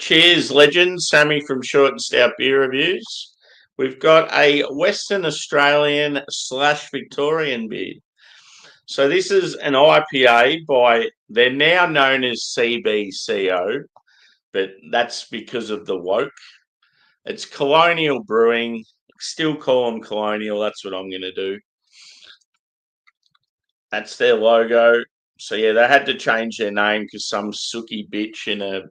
Cheers, legends. Sammy from Short and Stout Beer Reviews. We've got a Western Australian / Victorian beer. So this is an IPA they're now known as CBCO, but that's because of the woke. It's Colonial Brewing. Still call them Colonial. That's what I'm going to do. That's their logo. So yeah, they had to change their name because some sooky bitch in a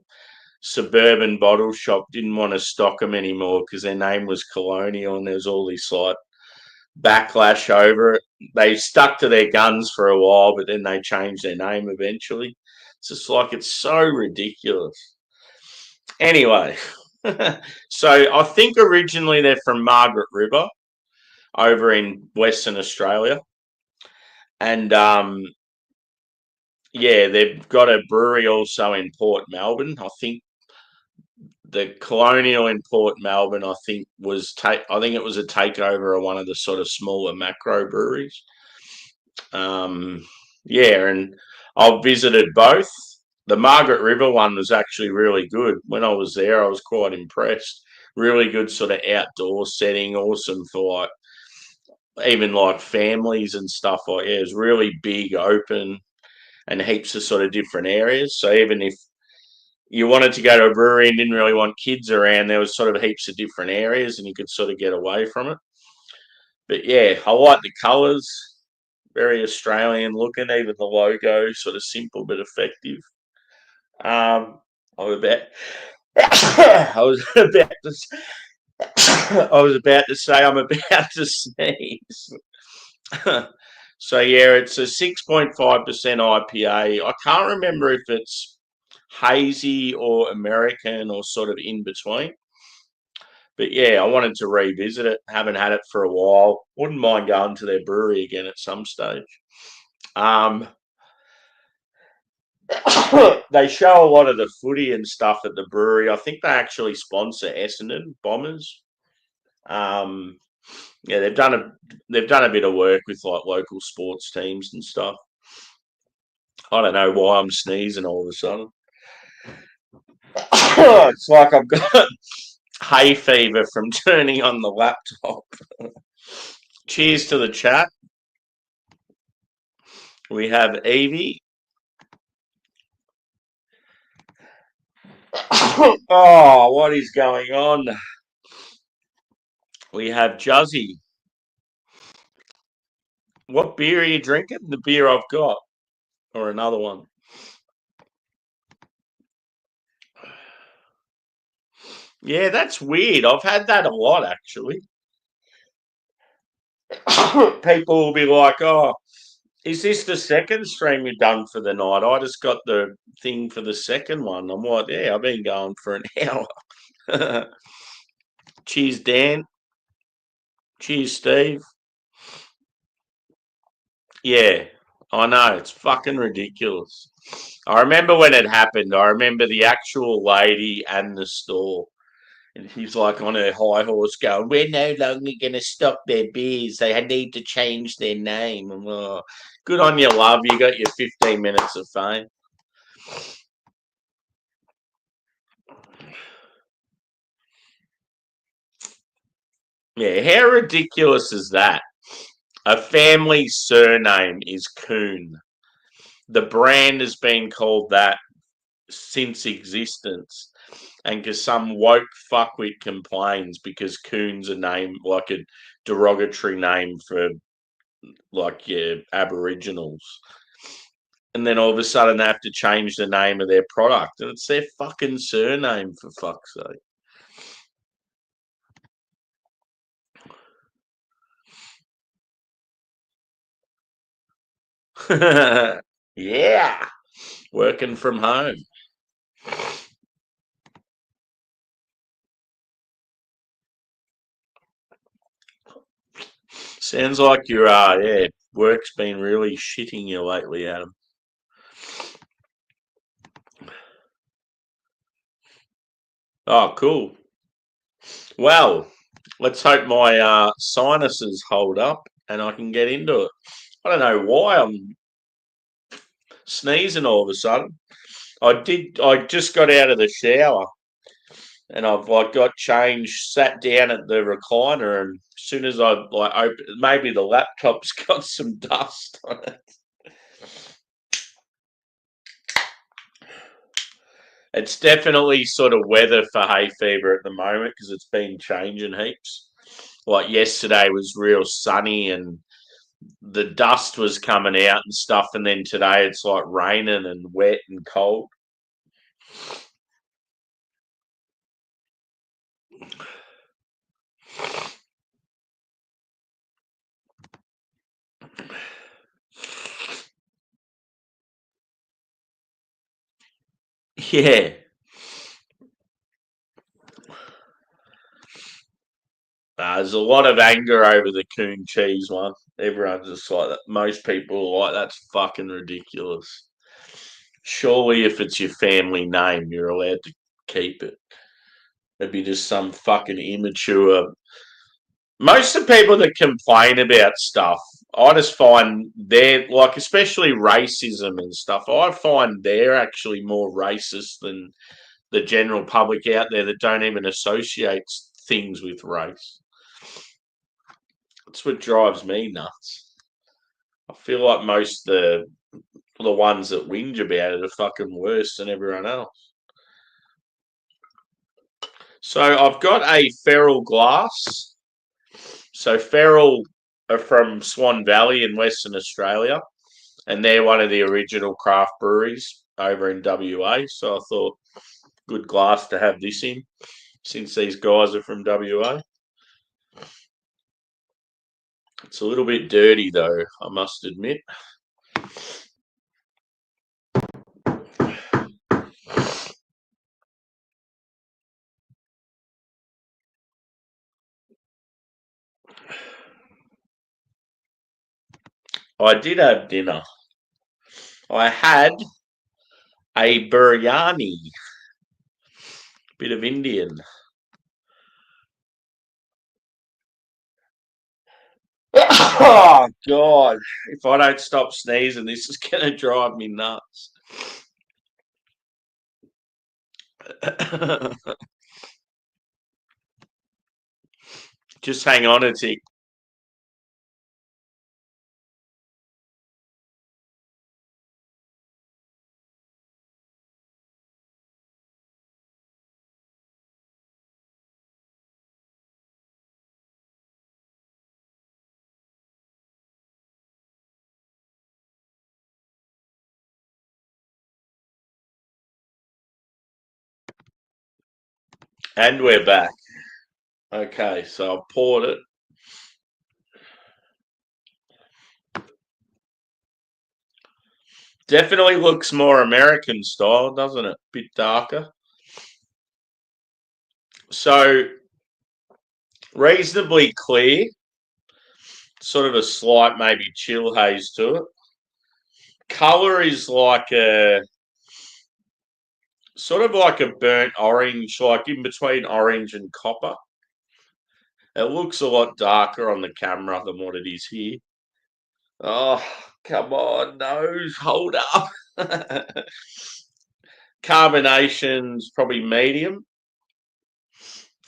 suburban bottle shop didn't want to stock them anymore because their name was Colonial and there's all this like backlash over it. They stuck to their guns for a while, but then they changed their name eventually. It's just like it's so ridiculous. Anyway, so I think originally they're from Margaret River over in Western Australia. And yeah, they've got a brewery also in Port Melbourne. I think the Colonial in Port Melbourne, I think it was a takeover of one of the sort of smaller macro breweries. Yeah, and I've visited both. The Margaret River one was actually really good. When I was there, I was quite impressed. Really good sort of outdoor setting, awesome for like even like families and stuff like yeah, it was really big, open, and heaps of sort of different areas. So even if you wanted to go to a brewery and didn't really want kids around, there was sort of heaps of different areas and you could sort of get away from it. But yeah, I like the colours, very Australian looking, even the logo, sort of simple but effective. I was about, I was about to, I was about to say I'm about to sneeze. So yeah, it's a 6.5% IPA. I can't remember if it's hazy or American or sort of in between. But yeah, I wanted to revisit it. Haven't had it for a while. Wouldn't mind going to their brewery again at some stage. They show a lot of the footy and stuff at the brewery. I think they actually sponsor Essendon Bombers. Yeah, they've done a bit of work with like local sports teams and stuff. I don't know why I'm sneezing all of a sudden. It's like I've got hay fever from turning on the laptop. Cheers to the chat. We have Evie. Oh, what is going on? We have Juzzy. What beer are you drinking? The beer I've got. Or another one. Yeah, that's weird. I've had that a lot, actually. People will be like, oh, is this the second stream you've done for the night? I just got the thing for the second one. I'm like, yeah, I've been going for an hour. Cheers, Dan. Cheers, Steve. Yeah, I know. It's fucking ridiculous. I remember when it happened. I remember the actual lady and the store. And she's like on her high horse going, we're no longer going to stock their beers. They need to change their name. And, oh, good on you, love. You got your 15 minutes of fame. Yeah, how ridiculous is that? A family surname is Coon. The brand has been called that since existence. And because some woke fuckwit complains because Coon's a name, like a derogatory name for like your Aboriginals. And then all of a sudden they have to change the name of their product. And it's their fucking surname, for fuck's sake. Yeah. Working from home. Sounds like your work's been really shitting you lately, Adam. Oh, cool. Well, let's hope my sinuses hold up and I can get into it. I don't know why I'm sneezing all of a sudden. I just got out of the shower and I've got changed, sat down at the recliner, and as soon as I open, maybe the laptop's got some dust on it. It's definitely sort of weather for hay fever at the moment because it's been changing heaps. Like yesterday was real sunny and the dust was coming out and stuff, and then today it's like raining and wet and cold. Yeah. There's a lot of anger over the coon cheese one. Everyone's just like that. Most people are like, that's fucking ridiculous. Surely, if it's your family name, you're allowed to keep it. It'd be just some fucking immature. Most of the people that complain about stuff, I just find they're like, especially racism and stuff, I find they're actually more racist than the general public out there that don't even associate things with race. That's what drives me nuts. I feel like most of the ones that whinge about it are fucking worse than everyone else. So I've got a feral glass. So feral are from Swan Valley in Western Australia, and they're one of the original craft breweries over in WA. So I thought good glass to have this in, since these guys are from WA. It's a little bit dirty though, I must admit. I did have dinner. I had a biryani, bit of Indian. Oh God! If I don't stop sneezing, this is gonna drive me nuts. Just hang on a tick. And we're back. Okay, so I poured it. Definitely looks more American style, doesn't it? Bit darker. So reasonably clear. Sort of a slight maybe chill haze to it. Color is like a sort of like a burnt orange, like in between orange and copper. It looks a lot darker on the camera than what it is here. Oh, come on, nose, hold up. Carbonation's probably medium.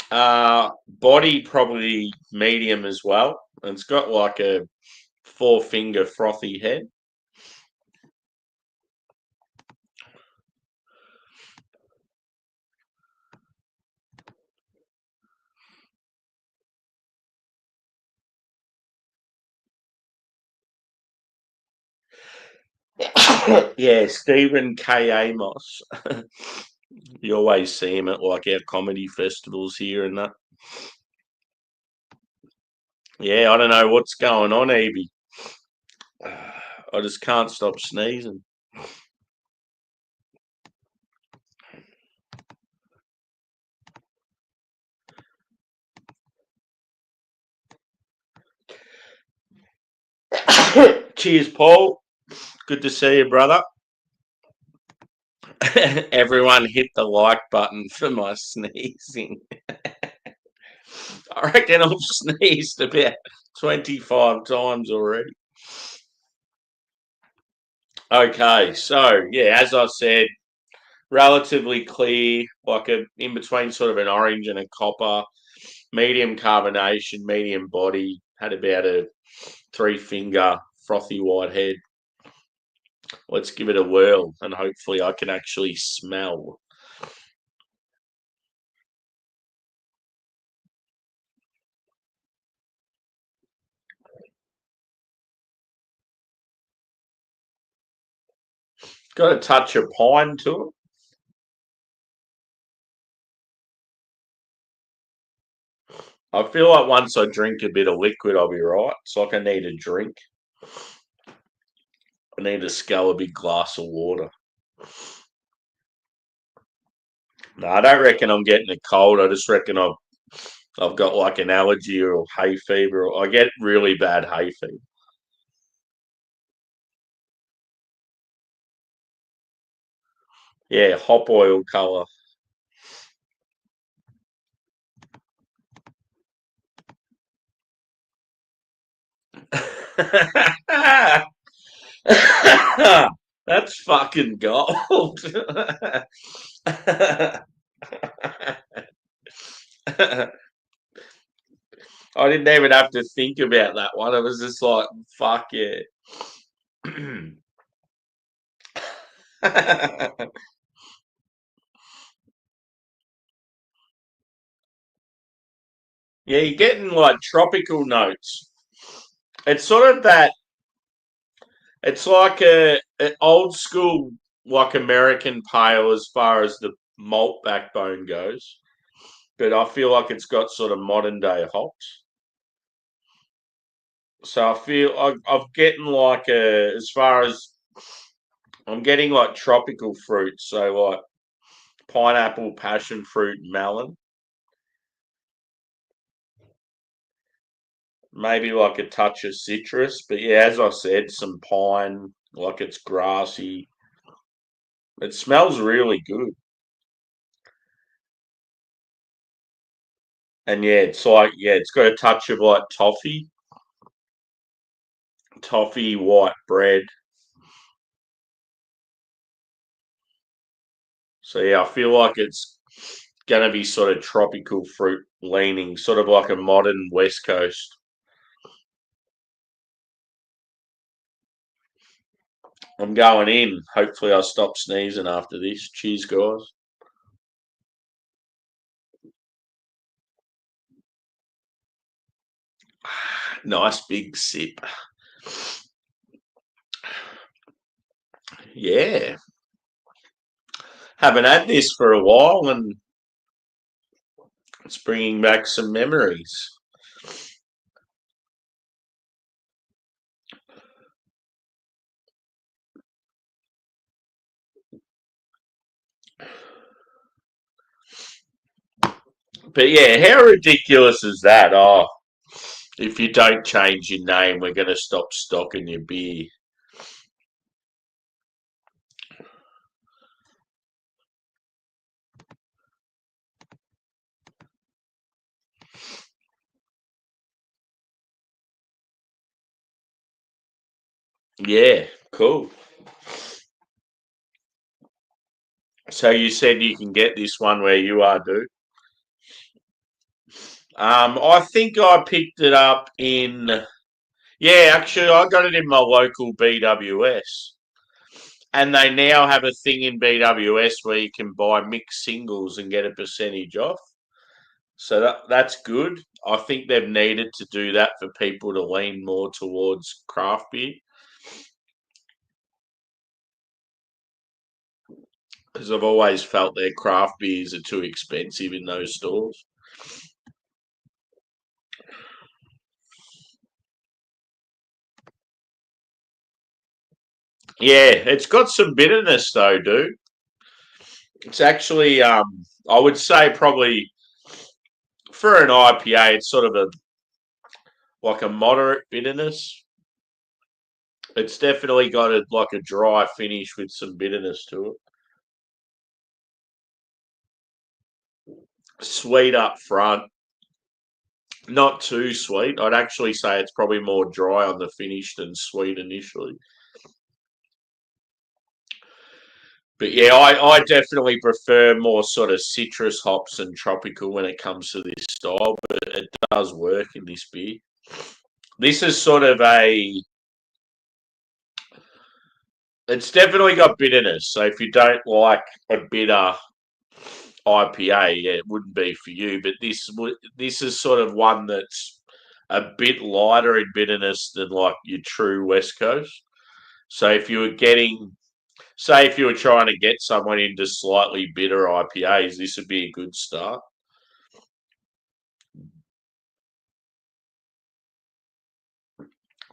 Body probably medium as well. And it's got like a 4-finger frothy head. Yeah, Stephen K. Amos. You always see him at like our comedy festivals here and that. Yeah, I don't know what's going on, Evie. I just can't stop sneezing. Cheers, Paul. Good to see you, brother. Everyone hit the like button for my sneezing. I reckon I've sneezed about 25 times already. Okay, so yeah, as I said, relatively clear, like a in between sort of an orange and a copper, medium carbonation, medium body, had about a 3-finger frothy white head. Let's give it a whirl and hopefully I can actually smell. Got a touch of pine to it. I feel like once I drink a bit of liquid, I'll be right. It's like I need a drink. I need to scull a big glass of water. No, I don't reckon I'm getting a cold. I just reckon I've got like an allergy or hay fever. I get really bad hay fever. Yeah, hop oil colour. That's fucking gold. I didn't even have to think about that one. It was just like, fuck yeah. Yeah, you're getting like tropical notes. It's sort of that. It's like a old school, like American pale as far as the malt backbone goes, but I feel like it's got sort of modern day hops. So I feel I'm getting like as far as I'm getting like tropical fruits, so like pineapple, passion fruit, melon, maybe like a touch of citrus. But yeah, as I said, some pine, like it's grassy. It smells really good. And yeah, it's like, yeah, it's got a touch of like toffee, white bread. So yeah, I feel like it's going to be sort of tropical fruit leaning, sort of like a modern West Coast. I'm going in. Hopefully, I'll stop sneezing after this. Cheers, guys. Nice big sip. Yeah, haven't had this for a while, and it's bringing back some memories. But yeah, how ridiculous is that? Oh, if you don't change your name, we're going to stop stocking your beer. Yeah, cool. So you said you can get this one where you are, dude. I think I picked it up in. Yeah, actually, I got it in my local BWS, and they now have a thing in BWS where you can buy mixed singles and get a percentage off. So that's good. I think they've needed to do that for people to lean more towards craft beer because I've always felt their craft beers are too expensive in those stores. Yeah, it's got some bitterness though, dude. It's actually, I would say probably for an IPA, it's sort of a like a moderate bitterness. It's definitely got a like a dry finish with some bitterness to it. Sweet up front, not too sweet. I'd actually say it's probably more dry on the finish than sweet initially. But yeah, I definitely prefer more sort of citrus hops and tropical when it comes to this style, but it does work in this beer. This is sort of it's definitely got bitterness. So if you don't like a bitter IPA, yeah, it wouldn't be for you. But this is sort of one that's a bit lighter in bitterness than like your true West Coast. So if you were getting, say, if you were trying to get someone into slightly bitter IPAs, this would be a good start.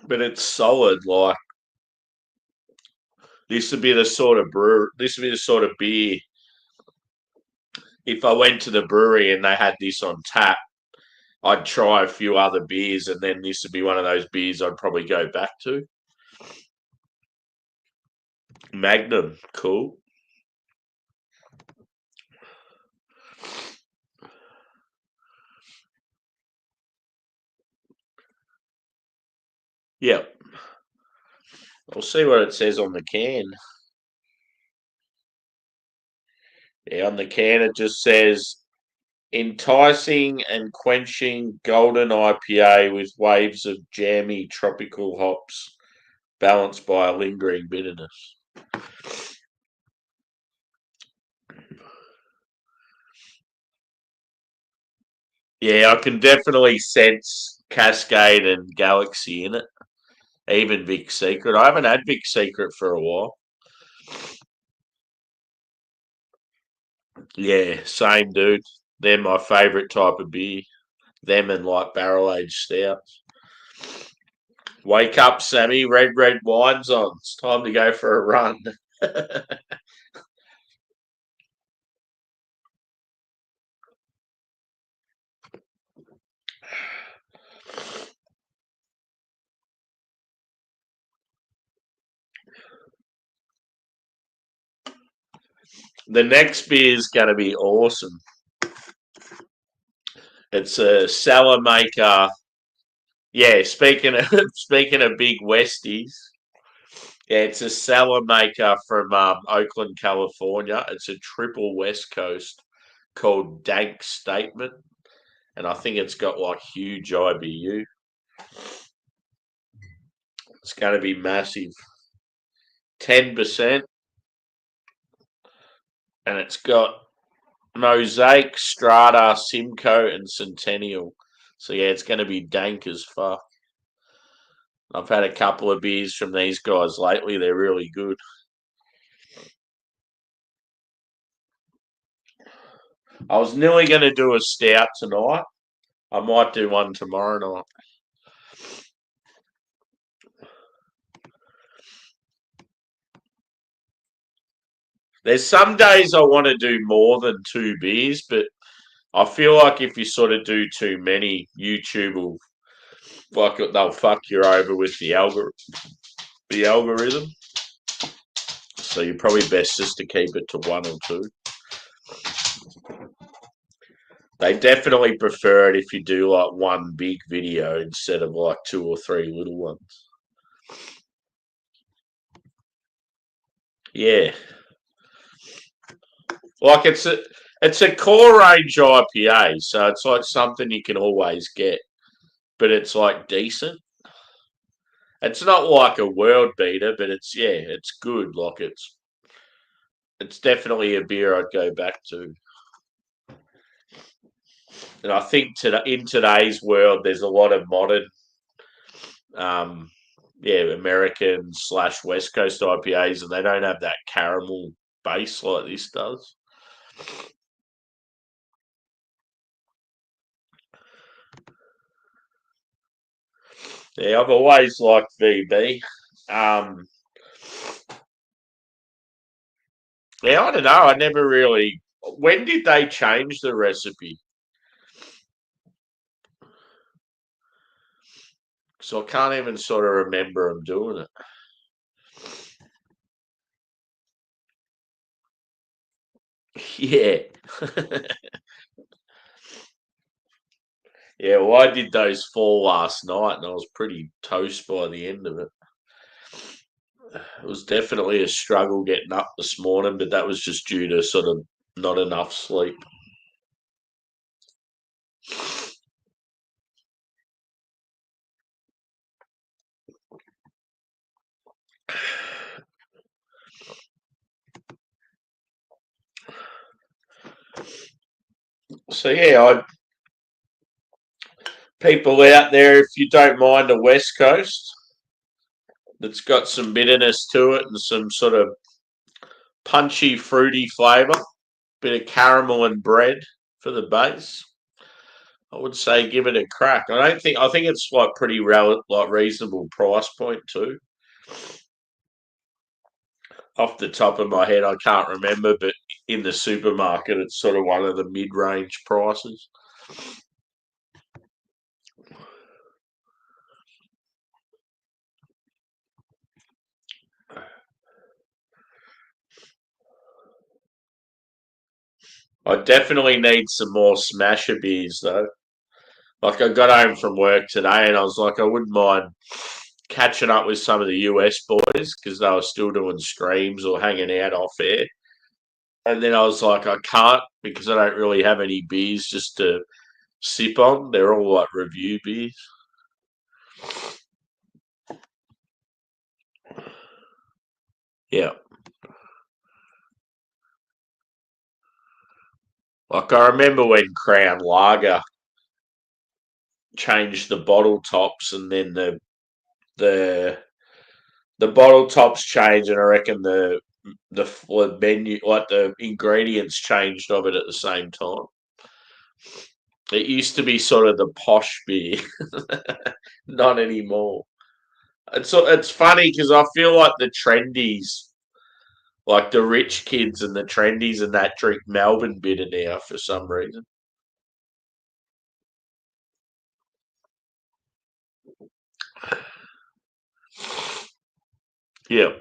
But it's solid. Like this would be the sort of brew. This would be the sort of beer. If I went to the brewery and they had this on tap, I'd try a few other beers, and then this would be one of those beers I'd probably go back to. Magnum, cool. Yep. I'll see what it says on the can. Yeah, on the can it just says enticing and quenching golden IPA with waves of jammy tropical hops balanced by a lingering bitterness. Yeah, I can definitely sense Cascade and Galaxy in it. Even Big Secret. I haven't had Big Secret for a while. Yeah, same dude. They're my favourite type of beer. Them and like barrel aged stouts. Wake up, Sammy. Red wine's on. It's time to go for a run. The next beer is going to be awesome. It's a cellar maker. Yeah, speaking of speaking of big Westies, yeah, it's a cellar maker from Oakland, California. It's a triple West Coast called Dank Statement, and I think it's got like huge IBU. It's going to be massive, 10%, and it's got Mosaic, Strata, Simcoe, and Centennial. So yeah, it's going to be dank as fuck. I've had a couple of beers from these guys lately. They're really good. I was nearly going to do a stout tonight. I might do one tomorrow night. There's some days I want to do more than two beers, but I feel like if you sort of do too many, YouTube will they'll fuck you over with the algorithm. So you're probably best just to keep it to one or two. They definitely prefer it if you do like one big video instead of like two or three little ones. Yeah. Like it's a core range IPA, so it's like something you can always get, but it's like decent. It's not like a world beater, but it's good. Like it's definitely a beer I'd go back to. And I think in today's world, there's a lot of modern, um, American / West Coast IPAs, and they don't have that caramel base like this does. Yeah, I've always liked VB. Um, yeah, I don't know. I never really. When did they change the recipe? So I can't even sort of remember them doing it. Yeah. Yeah, well, I did those four last night and I was pretty toast by the end of it. It was definitely a struggle getting up this morning, but that was just due to sort of not enough sleep. So yeah, people out there, if you don't mind the West Coast, that's got some bitterness to it and some sort of punchy, fruity flavour, bit of caramel and bread for the base. I would say give it a crack. I think it's like pretty like reasonable price point too. Off the top of my head, I can't remember, but in the supermarket, it's sort of one of the mid-range prices. I definitely need some more smasher beers though. Like I got home from work today and I was like, I wouldn't mind catching up with some of the US boys because they were still doing streams or hanging out off air. And then I was like, I can't because I don't really have any beers just to sip on. They're all like review beers. Yeah. Like I remember when Crown Lager changed the bottle tops and then the the bottle tops changed and I reckon the menu like the ingredients changed of it at the same time. It used to be sort of the posh beer, not anymore. It's funny because I feel like the trendies, like the rich kids and the trendies and that drink Melbourne bitter now for some reason. Yeah,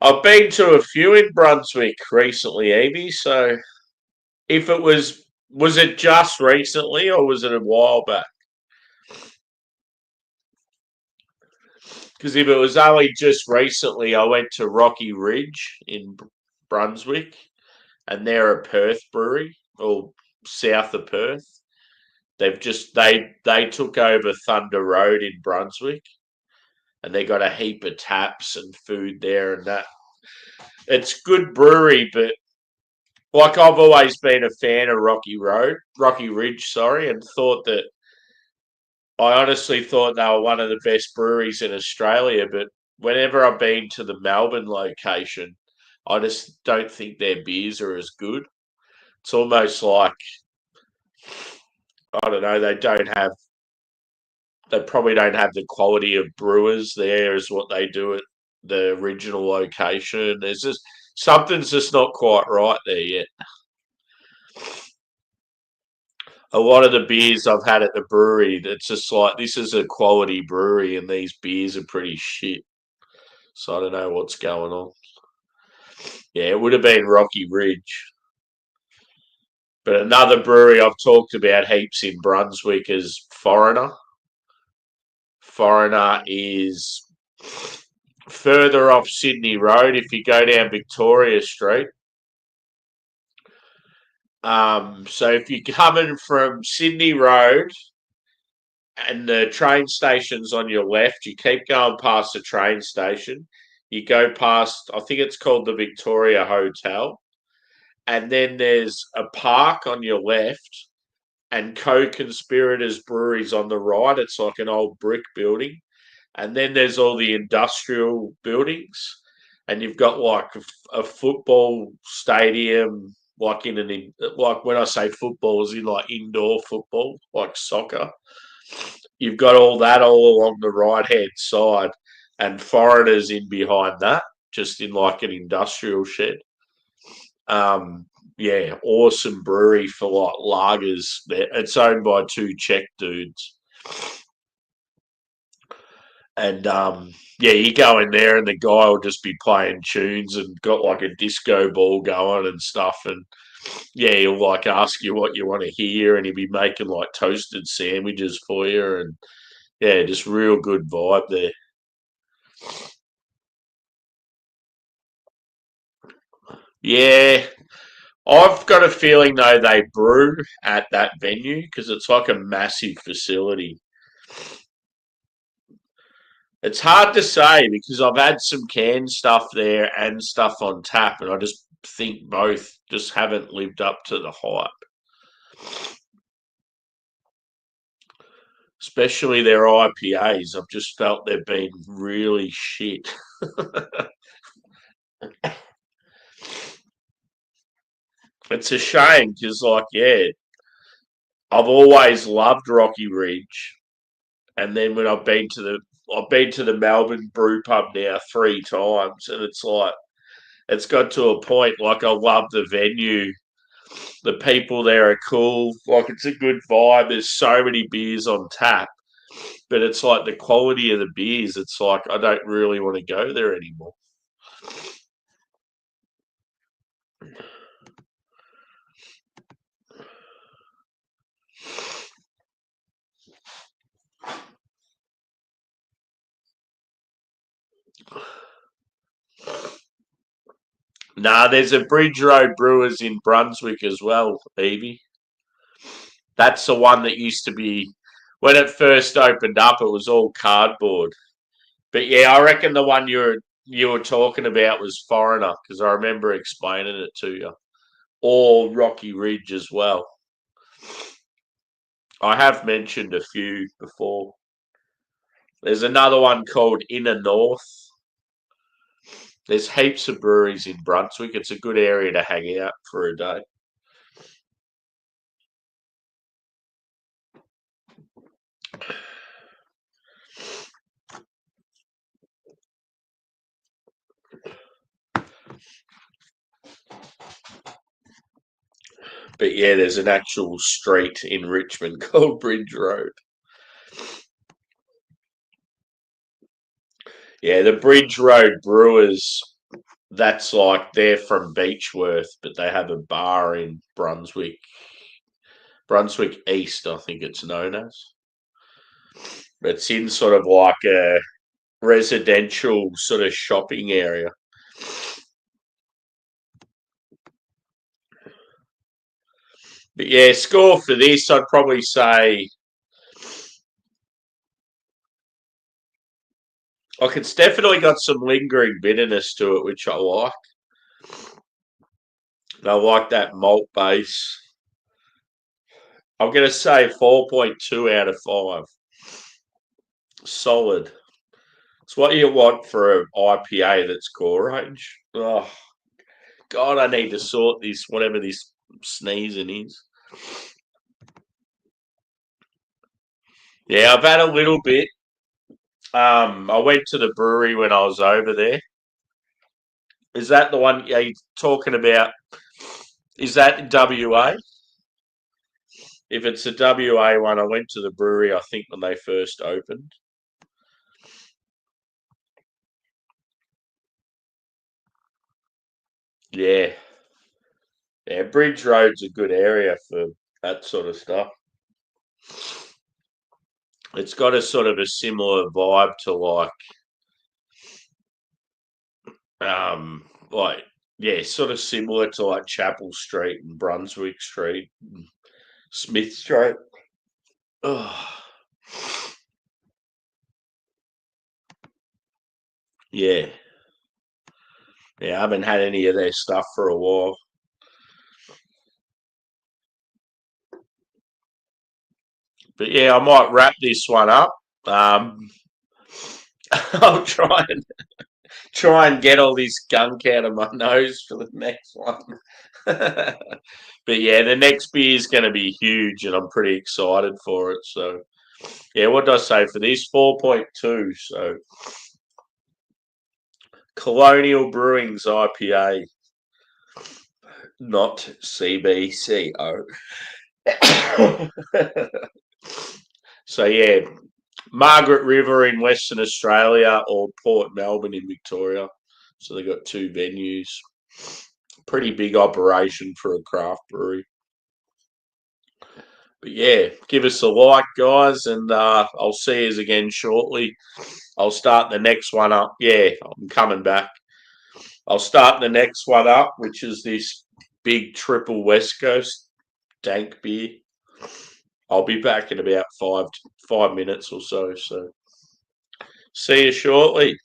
I've been to a few in Brunswick recently, Evie. So if it was it just recently or was it a while back? Because if it was only just recently, I went to Rocky Ridge in Brunswick, and they're a Perth brewery or south of Perth. They took over Thunder Road in Brunswick, and they got a heap of taps and food there, and that it's good brewery, but like I've always been a fan of Rocky Ridge, sorry, and thought that I honestly thought they were one of the best breweries in Australia, but whenever I've been to the Melbourne location, I just don't think their beers are as good. It's almost like I don't know, they probably don't have the quality of brewers there as what they do at the original location. There's just something's just not quite right there yet. A lot of the beers I've had at the brewery, it's just like this is a quality brewery and these beers are pretty shit. So I don't know what's going on. Yeah, it would have been Rocky Ridge. But another brewery I've talked about heaps in Brunswick is Foreigner. Foreigner is further off Sydney Road. If you go down Victoria Street, so if you're coming from Sydney Road and the train station's on your left, you keep going past the train station. You go past, I think it's called the Victoria Hotel, and then there's a park on your left and co-conspirators breweries on the right. It's like an old brick building, and then there's all the industrial buildings, and you've got like a football stadium, like like when I say football, is in like indoor football, like soccer. You've got all that all along the right hand side, and foreigners in behind that, just in like an industrial shed. Yeah, awesome brewery for like lagers. It's owned by two Czech dudes, and yeah, you go in there and the guy will just be playing tunes and got like a disco ball going and stuff, and yeah, he'll like ask you what you want to hear, and he'll be making like toasted sandwiches for you, and yeah, just real good vibe there. Yeah, I've got a feeling though they brew at that venue because it's like a massive facility. It's hard to say because I've had some canned stuff there and stuff on tap, and I just think both just haven't lived up to the hype. Especially their IPAs. I've just felt they've been really shit. It's a shame because, like, yeah, I've always loved Rocky Ridge, and then when I've been to the Melbourne Brew Pub now 3 times, and it's like it's got to a point like I love the venue. The people there are cool. Like it's a good vibe. There's so many beers on tap, but it's like the quality of the beers. It's like I don't really want to go there anymore. Nah, there's a Bridge Road Brewers in Brunswick as well, Evie. That's the one that used to be when it first opened up. It was all cardboard. But yeah, I reckon the one you were talking about was Foreigner because I remember explaining it to you. Or Rocky Ridge as well. I have mentioned a few before. There's another one called Inner North. There's heaps of breweries in Brunswick. It's a good area to hang out for a day. But yeah, there's an actual street in Richmond called Bridge Road. Yeah, the Bridge Road Brewers, that's like they're from Beechworth, but they have a bar in Brunswick. Brunswick East, I think it's known as. It's in sort of like a residential sort of shopping area. But yeah, score for this, I'd probably say like it's definitely got some lingering bitterness to it, which I like. I like that malt base. I'm going to say 4.2 out of 5. Solid. It's what you want for an IPA that's core range. Oh, God, I need to sort this, whatever this sneezing is. Yeah, I've had a little bit. I went to the brewery when I was over there. Is that the one you're talking about? Is that WA? If it's a WA one, I went to the brewery, I think, when they first opened. Yeah. Yeah, Bridge Road's a good area for that sort of stuff. It's got a sort of a similar vibe to like yeah, sort of similar to like Chapel Street and Brunswick Street and Smith Street. Oh, yeah. Yeah, I haven't had any of their stuff for a while. But yeah, I might wrap this one up. Um, I'll try and get all this gunk out of my nose for the next one. But yeah, the next beer is going to be huge, and I'm pretty excited for it. So yeah, what did I say for this? 4.2. So Colonial Brewing's IPA, not CBCO. So yeah, Margaret River in Western Australia or Port Melbourne in Victoria. So they've got two venues. Pretty big operation for a craft brewery. But yeah, give us a like, guys, and I'll see you again shortly. I'll start the next one up. Yeah, I'm coming back. I'll start the next one up, which is this big triple West Coast dank beer. I'll be back in about 5 minutes or so. So see you shortly.